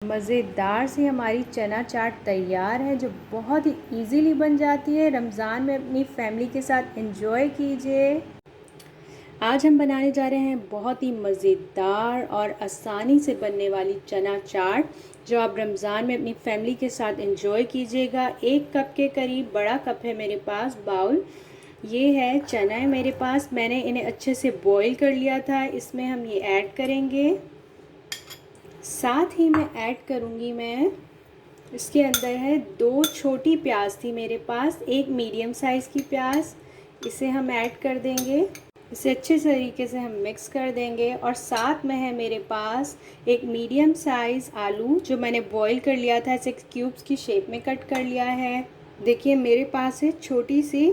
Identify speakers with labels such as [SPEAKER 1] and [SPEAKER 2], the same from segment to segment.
[SPEAKER 1] मज़ेदार सी हमारी चना चाट तैयार है, जो बहुत ही इजीली बन जाती है। रमज़ान में अपनी फैमिली के साथ एंजॉय कीजिए। आज हम बनाने जा रहे हैं बहुत ही मज़ेदार और आसानी से बनने वाली चना चाट, जो आप रमज़ान में अपनी फैमिली के साथ एंजॉय कीजिएगा। 1 कप के करीब बड़ा कप है मेरे पास बाउल। ये है चना है मेरे पास, मैंने इन्हें अच्छे से बॉईल कर लिया था। इसमें हम ये ऐड करेंगे। साथ ही मैं ऐड करूँगी इसके अंदर है 2 छोटी प्याज थी मेरे पास, 1 मीडियम साइज़ की प्याज, इसे हम ऐड कर देंगे। इसे अच्छे तरीके से हम मिक्स कर देंगे। और साथ में है मेरे पास 1 मीडियम साइज़ आलू, जो मैंने बॉईल कर लिया था, इसे क्यूब्स की शेप में कट कर लिया है। देखिए मेरे पास है छोटी सी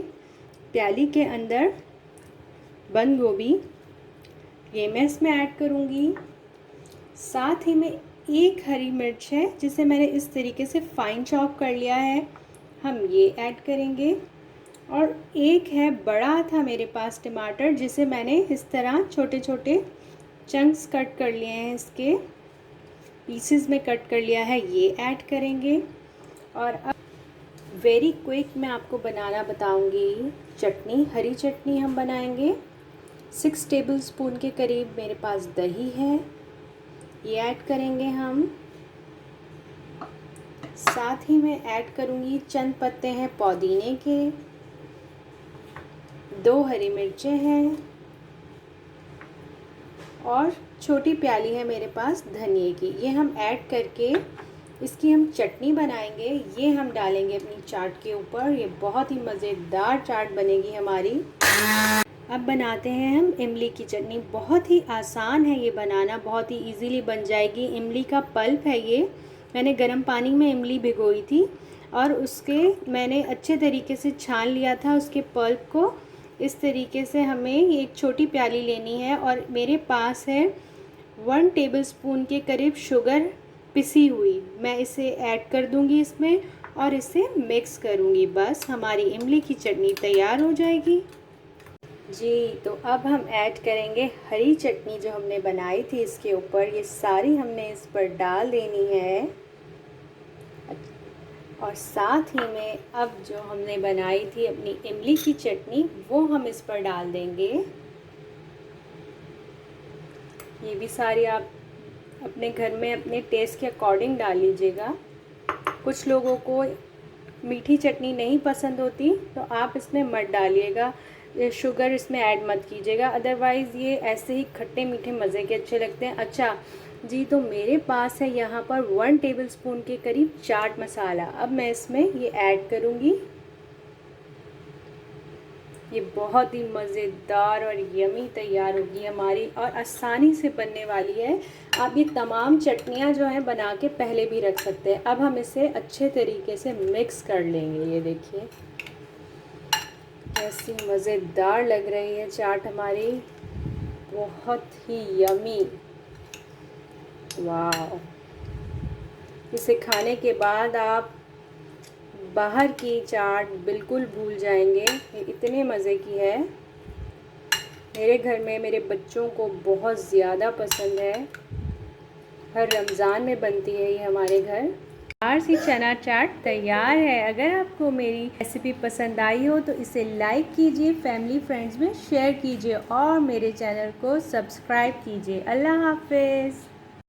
[SPEAKER 1] प्याली के अंदर बंद गोभी, ये मैं इसमें ऐड करूँगी। साथ ही में 1 हरी मिर्च है, जिसे मैंने इस तरीके से फाइन चॉप कर लिया है, हम ये ऐड करेंगे। और 1 है बड़ा था मेरे पास टमाटर, जिसे मैंने इस तरह छोटे छोटे चंक्स कट कर लिए हैं, इसके पीसेस में कट कर लिया है, ये ऐड करेंगे। और अब वेरी क्विक मैं आपको बनाना बताऊंगी चटनी, हरी चटनी हम बनाएंगे। 6 टेबलस्पून के करीब मेरे पास दही है, ये ऐड करेंगे हम। साथ ही मैं ऐड करूँगी चंद पत्ते हैं पुदीने के, 2 हरी मिर्चें हैं और छोटी प्याली है मेरे पास धनिए की। ये हम ऐड करके इसकी हम चटनी बनाएंगे, ये हम डालेंगे अपनी चाट के ऊपर। ये बहुत ही मज़ेदार चाट बनेगी हमारी। अब बनाते हैं हम इमली की चटनी। बहुत ही आसान है ये बनाना, बहुत ही इजीली बन जाएगी। इमली का पल्प है ये, मैंने गर्म पानी में इमली भिगोई थी और उसके मैंने अच्छे तरीके से छान लिया था उसके पल्प को। इस तरीके से हमें एक छोटी प्याली लेनी है और मेरे पास है 1 टेबलस्पून के करीब शुगर पिसी हुई, मैं इसे ऐड कर दूंगी इसमें और इसे मिक्स करूंगी। बस हमारी इमली की चटनी तैयार हो जाएगी जी। तो अब हम ऐड करेंगे हरी चटनी जो हमने बनाई थी इसके ऊपर। ये सारी हमने इस पर डाल देनी है। और साथ ही में अब जो हमने बनाई थी अपनी इमली की चटनी, वो हम इस पर डाल देंगे। ये भी सारी आप अपने घर में अपने टेस्ट के अकॉर्डिंग डाल लीजिएगा। कुछ लोगों को मीठी चटनी नहीं पसंद होती तो आप इसमें मत डालिएगा, शुगर इसमें ऐड मत कीजिएगा, अदरवाइज़ ये ऐसे ही खट्टे मीठे मज़े के अच्छे लगते हैं। अच्छा जी, तो मेरे पास है यहाँ पर 1 टेबलस्पून के करीब चाट मसाला। अब मैं इसमें ये ऐड करूँगी। ये बहुत ही मज़ेदार और यमी तैयार होगी हमारी और आसानी से बनने वाली है। आप ये तमाम चटनियाँ जो हैं बना के पहले भी रख सकते हैं। अब हम इसे अच्छे तरीके से मिक्स कर लेंगे। ये देखिए कैसी मज़ेदार लग रही है चाट हमारी, बहुत ही यमी। वाह, इसे खाने के बाद आप बाहर की चाट बिल्कुल भूल जाएंगे, ये इतने मज़े की है। मेरे घर में मेरे बच्चों को बहुत ज़्यादा पसंद है, हर रमज़ान में बनती है ये हमारे घर। तैयार सी चना चाट तैयार है। अगर आपको मेरी रेसिपी पसंद आई हो तो इसे लाइक कीजिए, फैमिली फ्रेंड्स में शेयर कीजिए और मेरे चैनल को सब्सक्राइब कीजिए। अल्लाह हाफ़िज़।